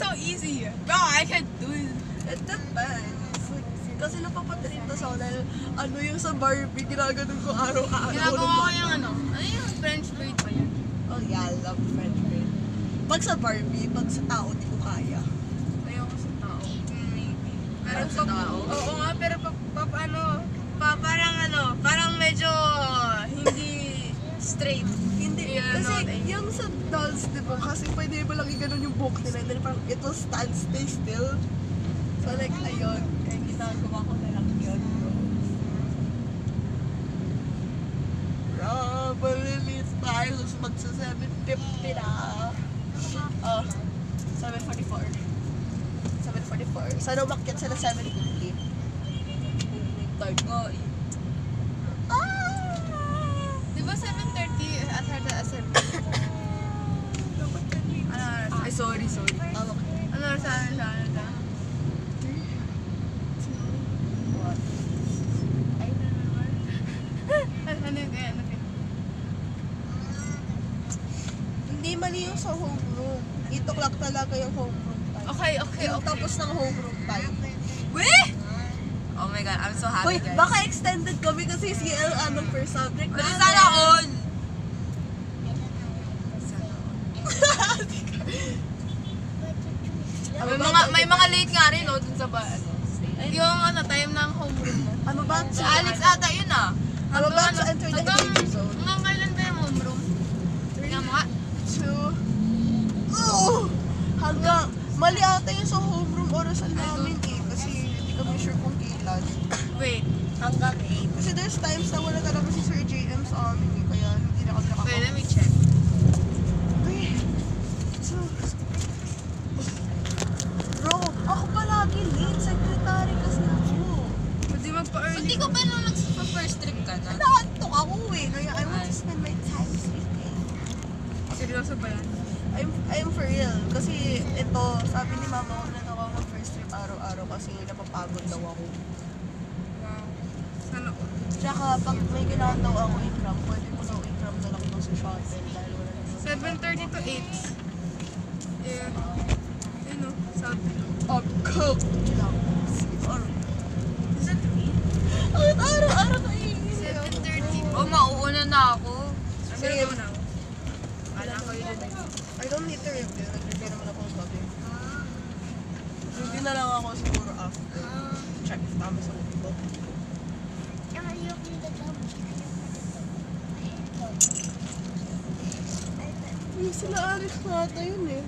so easy. Bro, I can do it. It depends. Kasi napapatrip na sa dahil ano yung sa Barbie, ginaganon ko araw-araw. Ginagawa ko yung ano yung French braid pa yun? Oh yeah, I love French braid. Pag sa Barbie, pag sa tao, di ko kaya. Ayoko sa tao. Maybe. Pero Parang sa tao? Oo nga, pero parang medyo hindi straight. Hindi, Yeah, kasi no, yung sa dolls, di ba, kasi pwede ba lang iganon yung buhok nila, and then parang it will stay still. So like, ayun, kaya ginagawa ko na lang yun, bro. Bro, release tayo, magsa 7:50 na. Oh, 7:44. 7:44. Sana umakyat sila 7:50. Tag nga eh. Di ba 7:30 at her SM? Ay, sorry. Okay. Ano oras sa amin? I don't remember. Ano yun? Hindi mali yung sa homeroom. 8 o'clock talaga yung homeroom time. Okay. Yung tapos ng homeroom time. Weh! Oh my god, I'm so happy, Uy, guys. baka extended kami kasi CL anong per subject Pwede natin. sana all! May mga late nga rin, no, dun sa ba, yung time ng homeroom mo. I'm about to... Sa Alex ata yun, ah. I'm about to enter the engagement zone. Hanggang kailan ba yung homeroom? Tingnan mo nga. 2... Hanggang... Mali ata yung sa homeroom orasan namin eh. Kasi hindi kami sure kung kailan. Wait. Hanggang 8. Kasi there's times na wala talaga si Sir JM sa amin eh. Kaya hindi na kami Wait, let nakaka... me check. Ay, so... Bro, ako palagi late. Secretary kasi ako. Pwede magpa-early. Hindi ko ba nung nagpa-first trip ka na? Naantok ako eh. Kaya I want to spend my time sleeping. Seryoso ba yan? I'm for real. Kasi ito, sabi ni mama ko na ako mag-first trip araw-araw kasi napapagod daw ako. Wow. Sana all. Tsaka pag may kailangan daw ako i-cram, pwede ko daw i-cram na lang daw sa shuttle dahil wala na 7:30 to 8. Yeah. Yun o, sabi. cook. Is that 8? Ang araw-araw na iingin. 7:30. Oh, mauuna na ako. Same. Ano na ako? Kala ko yun na. I don't need to review. Nag-review naman ako sa gabi. Review na lang ako siguro after. Check if tama sa ulit ko. Sila Arif nata yun eh.